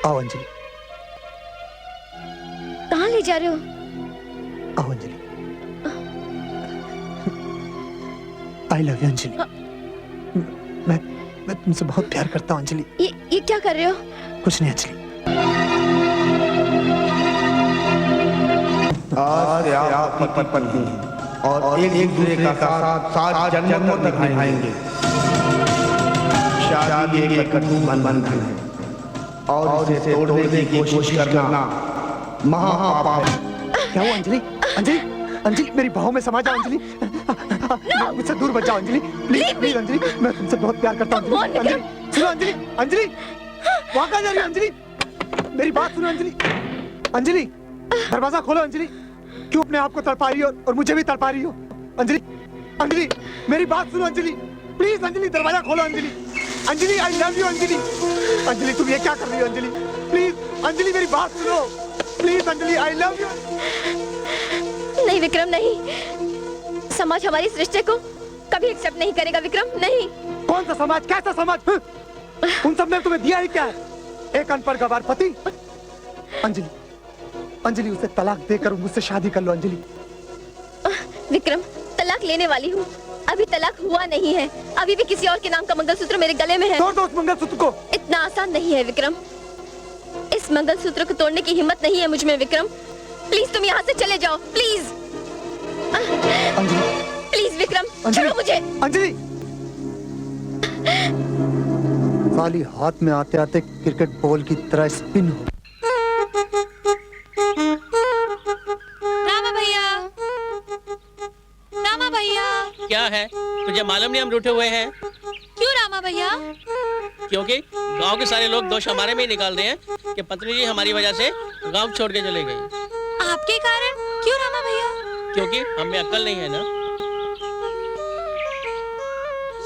आओ अंजलि। कहाँ ले जा रहे हो? आओ Anjali. I love you Anjali. मैं तुमसे बहुत प्यार करता हूँ अंजलि। ये क्या कर रहे हो? कुछ नहीं अंजलि। आज आप पति पत्नी और एक दूसरे का साथ साथ जन्मों तक निभाएंगे। शादी एक कटु बंधन है और इसे तोड़ने की कोशिश करना महापाप है। क्या हुआ अंजलि? अंजलि अंजलि मेरी बाहों में समा जाओ अंजलि। मुझसे दूर बच जाओ अंजलि, प्लीज प्लीज अंजलि, मैं तुमसे बहुत प्यार करता हूँ अंजलि। सुनो अंजलि, अंजलि वहाँ कहाँ जा रही हो अंजलि? मेरी बात सुनो अंजलि। अंजलि दरवाजा खोलो अंजलि। क्यों अपने आप को तड़पा रही हो और मुझे भी तड़पा रही हो? अंजलि अंजलि मेरी बात सुनो अंजलि, प्लीज अंजलि दरवाजा खोलो Anjali. Anjali I love you Anjali. Anjali तुम ये क्या कर रही हो अंजलि? प्लीज अंजलि मेरी बात सुनो, please Anjali I love you. नहीं विक्रम नहीं, समाज हमारे इस रिश्ते को कभी एक्सेप्ट नहीं करेगा विक्रम, नहीं। कौन सा समाज, कैसा समाज? उन सब ने तुम्हें दिया ही क्या है? एक अनपढ़ गवार पति। अंजलि अंजलि उसे तलाक देकर मुझसे शादी कर लो अंजलि। विक्रम तलाक लेने वाली हूँ, अभी तलाक हुआ नहीं है, अभी भी किसी और के नाम का मंगलसूत्र मेरे गले में है। तोड़ दो उस मंगलसूत्र को। इतना आसान नहीं है विक्रम, इस मंगलसूत्र को तोड़ने की हिम्मत नहीं है मुझ में विक्रम। प्लीज तुम यहाँ से चले जाओ, प्लीज। अंजलि प्लीज विक्रम छोड़ो मुझे। अंजलि साली हाथ में आते आते क्रिकेट बॉल की तरह स्पिन हो। रामा भैया, रामा भैया। क्या है, तुझे मालूम नहीं हम रूठे हुए हैं? क्यों रामा भैया? क्योंकि गांव के सारे लोग दोष हमारे में ही निकाल रहे हैं कि पत्नी जी हमारी वजह से गांव छोड़ के चले गई। आपके कारण? क्यों रामा भैया? क्योंकि हम में अक्ल नहीं है ना।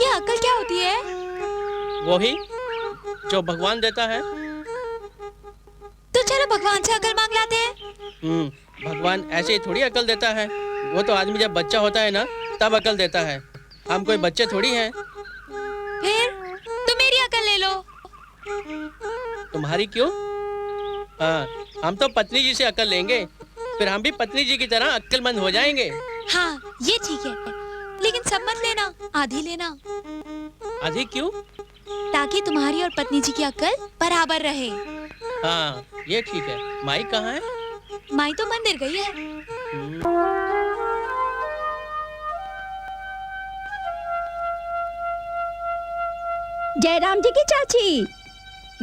ये अक्ल क्या होती है? वही जो भगवान देता है। तो चलो भगवान से अक्ल मांग लाते हैं। भगवान ऐसे ही थोड़ी अक्ल देता है, वो तो आदमी जब बच्चा होता है ना तब अक्ल देता है। हम कोई बच्चे थोड़ी हैं। फिर तुम मेरी अक्ल ले लो। तुम्हारी क्यों? हाँ, हम तो पत्नी जी से अक्ल लेंगे, फिर हम भी पत्नी जी की तरह अक्लमंद हो जाएंगे। हाँ ये ठीक है, लेकिन सब मत लेना, आधी लेना। आधी क्यों? ताकि तुम्हारी और पत्नी जी की अक्ल बराबर रहे। हाँ ये ठीक है। माई कहाँ है? माई तो मंदिर गई है। जयराम जी की चाची।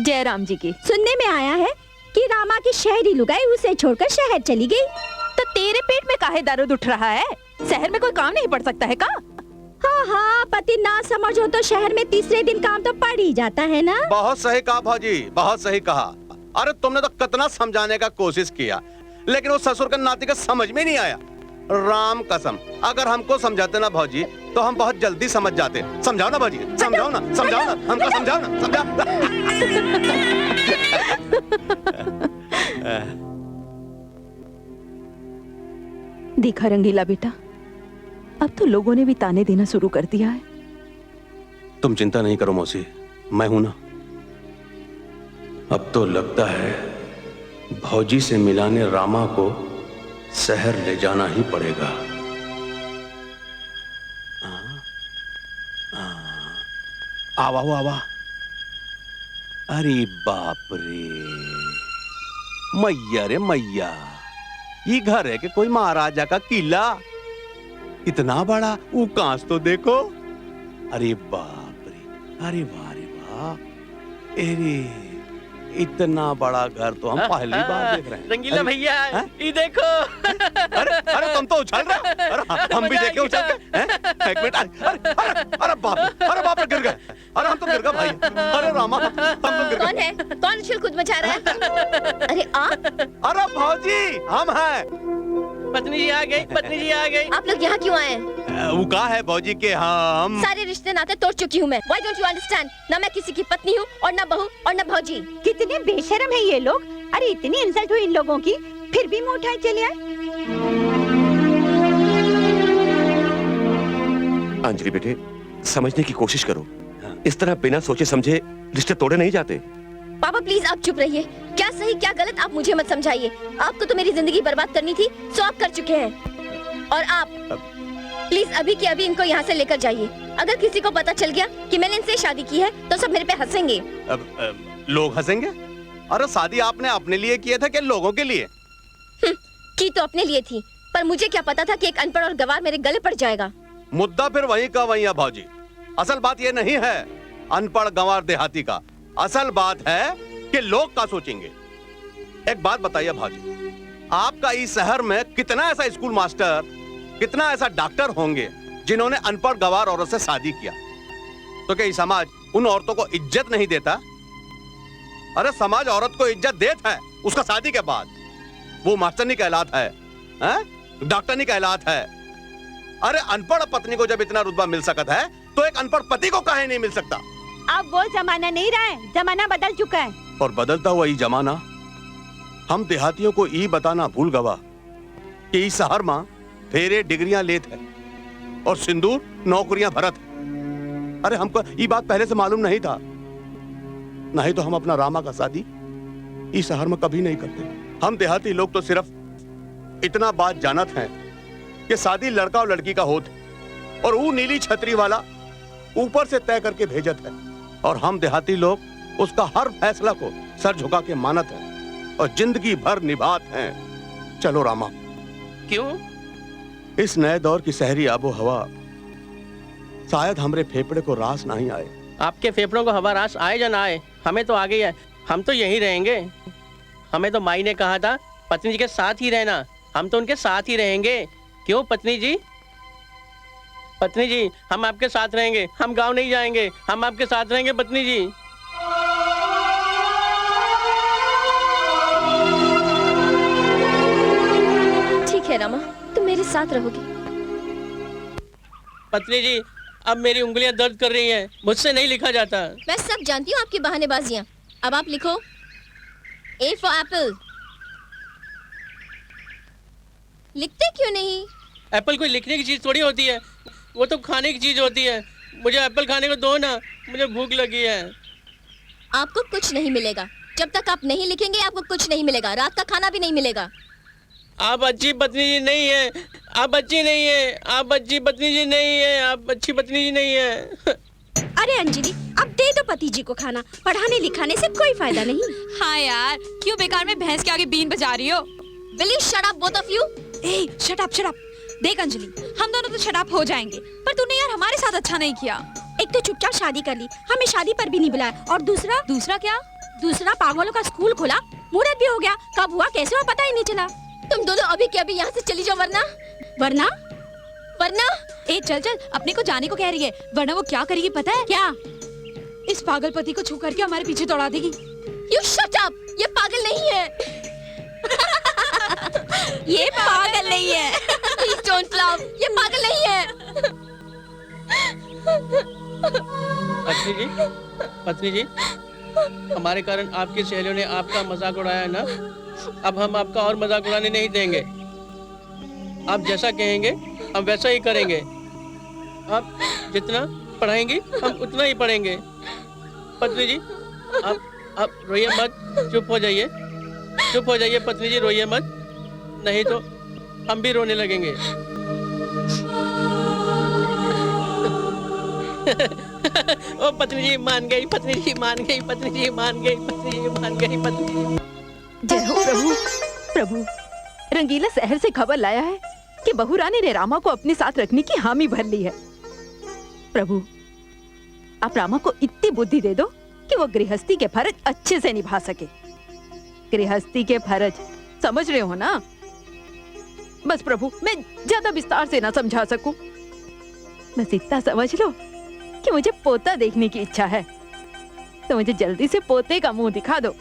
जयराम जी की। सुनने में आया है कि रामा की शहरी लुगाई उसे छोड़कर शहर चली गई। तो तेरे पेट में काहे दर्द उठ रहा है? शहर में कोई काम नहीं पड़ सकता है का? हाँ हाँ, पति ना समझो तो शहर में तीसरे दिन काम तो पड़ ही जाता है ना। बहुत सही कहा भाजी, बहुत सही कहा। अरे तुमने तो कितना समझाने का कोशिश किया, लेकिन वो ससुर का नाती का समझ में नहीं आया। राम कसम, अगर हमको समझाते ना भाजी तो हम बहुत जल्दी समझ जाते। समझाओ ना भाजी, समझाओ ना, समझाओ ना, हमको समझाओ ना, समझाओ। देखा रंगीला बेटा, अब तो लोगों ने भी ताने देना शुरू कर दिया है। तुम चिंता नहीं करो मौसी, मैं हूं ना। अब तो लगता है भौजी से मिलाने रामा को शहर ले जाना ही पड़ेगा। आवा हो आवा। अरे बाप रे, मैया रे मैया, ये घर है कि कोई महाराजा का किला? इतना बड़ा वो कांच तो देखो। अरे बाप रे, अरे वाह रे वाह, अरे इतना बड़ा घर तो हम पहली बार देख रहे हैं। रंगीला भैया ये देखो। अरे अरे तुम तो उछल रहे हो। अरे हम भी देखे उछल के। एक मिनट, अरे बाप रे गिर गए। अरे हम तो गिर गए भाई। अरे रामा हम तो गिर गए। कौन है? कौन उछल कूद मचा रहा है? अरे आप? अरे भौजी हम हैं। पत्नी जी आ गई, पत्नी जी आ गई। आप लोग यहाँ क्यों आए? वो कहा है भौजी के हम सारे रिश्ते नाते तोड़ चुकी हूँ मैं। Why don't you understand? ना मैं किसी की पत्नी हूँ और ना बहू और ना भौजी। कितने बेशर्म है ये लोग। अरे इतनी इंसल्ट हुई इन लोगों की, फिर भी मुंह उठाए चले आए। अंजलि बेटे, समझने की कोशिश करो। इस तरह बिना सोचे समझे रिश्ते तोड़े नहीं जाते। पापा प्लीज आप चुप रहिए। सही क्या गलत आप मुझे मत समझाइए। आपको तो मेरी जिंदगी बर्बाद करनी थी, सो आप कर चुके हैं। और आप प्लीज अभी के अभी इनको यहाँ से लेकर जाइए। अगर किसी को पता चल गया कि मैंने इनसे शादी की है तो सब मेरे पे हंसेंगे। लोग हंसेंगे? अरे शादी आपने अपने लिए किए थे कि लोगों के लिए? की तो अपने लिए थी, पर मुझे क्या पता था कि एक अनपढ़ और गवार मेरे गले पड़ जाएगा। मुद्दा फिर वहीं का वहीं है भाजी। असल बात ये नहीं है अनपढ़ गंवार देहाती का, असल बात है कि लोग क्या सोचेंगे। एक बात बताइए भाजी, आपका इस शहर में कितना ऐसा स्कूल मास्टर, कितना ऐसा डॉक्टर होंगे जिन्होंने अनपढ़ गंवार औरत से शादी किया? तो क्या समाज उन औरतों को इज्जत नहीं देता? अरे समाज औरत को इज्जत देता है उसका शादी के बाद। वो मास्टर नहीं कहलाता है, डॉक्टर नहीं कहलाता है। अरे अनपढ़ पत्नी को जब इतना रुतबा मिल सकता है तो एक अनपढ़ पति को काहे नहीं मिल सकता? अब वो जमाना नहीं रहा है, जमाना बदल चुका है। और बदलता हुआ ये जमाना हम देहातियों को ये बताना भूल गवा कि इस शहर में फेरे डिग्रियां लेत है और सिंदूर नौकरियां भरत है। अरे हमको ये बात पहले से मालूम नहीं था, नहीं तो हम अपना रामा का शादी इस शहर में कभी नहीं करते। हम देहाती लोग तो सिर्फ इतना बात जानत हैं कि शादी लड़का और लड़की का होत और वो नीली छतरी वाला ऊपर से तय करके भेजत है, और हम देहाती लोग उसका हर फैसला को सर झुका के मानत हैं और जिंदगी भर निभात हैं। चलो रामा। क्यों? इस नए दौर की शहरी आबो हवा शायद हमरे फेफड़े को रास नहीं आए। आपके फेफड़ों को हवा रास आए या ना आए, हमें तो आ गई है, हम तो यहीं रहेंगे। हमें तो माई ने कहा था पत्नी जी के साथ ही रहना, हम तो उनके साथ ही रहेंगे। क्यों पत्नी जी? पत्नी जी हम आपके साथ रहेंगे, हम गांव नहीं जाएंगे, हम आपके साथ रहेंगे पत्नी जी। ठीक है रामा, तुम मेरे साथ रहोगी। पत्नी जी अब मेरी उंगलियां दर्द कर रही हैं, मुझसे नहीं लिखा जाता। मैं सब जानती हूँ आपकी बहानेबाजियाँ। अब आप लिखो। A for apple। लिखते क्यों नहीं? एप्पल कोई लिखने की चीज थोड़ी होती है, वो तो खाने की चीज होती है। मुझे एप्पल खाने को दो ना, मुझे भूख लगी है। आपको कुछ नहीं मिलेगा जब तक आप नहीं लिखेंगे। आपको कुछ नहीं मिलेगा, रात का खाना भी नहीं मिलेगा। आप अच्छी पत्नी जी नहीं है, आप अच्छी नहीं है, आप अच्छी पत्नी जी नहीं है, आप अच्छी पत्नी जी नहीं है। अरे अंजलि, अब दे दो पति जी को खाना, पढ़ाने लिखाने से कोई फायदा नहीं। हाँ यार, क्यों बेकार में भैंस के आगे बीन बजा रही हो? Will you shut up both of you? A, shut up. देख अंजलि, हम दोनों तो शट अप हो जाएंगे, पर तूने यार हमारे साथ अच्छा नहीं किया। एक तो चुपचाप शादी कर ली, हमें शादी पर भी नहीं बुलाया, और दूसरा क्या? दूसरा पागलों का स्कूल खोला, मुहूर्त भी हो गया, कब हुआ कैसे हुआ पता ही नहीं चला। तुम दोनों अभी के अभी यहाँ से चली जाओ, वरना ए चल अपने को जाने को कह रही है, वरना वो क्या करेगी पता है? क्या? इस पागल पति को छू करके हमारे पीछे दौड़ा देगी। You shut up! ये पागल नहीं है। ये पागल नहीं है। Please don't laugh. ये पागल नहीं है। पत्नी जी, हमारे कारण आपकी सहेलियों ने आपका मजाक उड़ाया ना, अब हम आपका और मजाक उड़ाने नहीं देंगे। आप जैसा कहेंगे हम वैसा ही करेंगे। आप जितना पढ़ाएंगी हम उतना ही पढ़ेंगे। पत्नी जी आप रोइए मत, चुप हो जाइए पत्नी जी, रोइए मत, नहीं तो हम भी रोने लगेंगे। ओ पत्नी जी मान गई, पत्नी जी मान गई, पत्नी जी मान गई, पत्नी जी मान गई, पत्नी जी। जय हो प्रभु। रंगीला शहर से खबर लाया है कि बहू रानी ने रामा को अपने साथ रखने की हामी भर ली है। प्रभु, आप रामा को इतनी बुद्धि दे दो कि वो गृहस्थी के फर्ज अच्छे से निभा सके। गृहस्थी के फर्ज समझ रहे हो ना? बस प्रभु, मैं ज्यादा विस्तार से ना समझा सकूं, बस इतना समझ लो कि मुझे पोता देखने की इच्छा है, तो मुझे जल्दी से पोते का मुंह दिखा दो।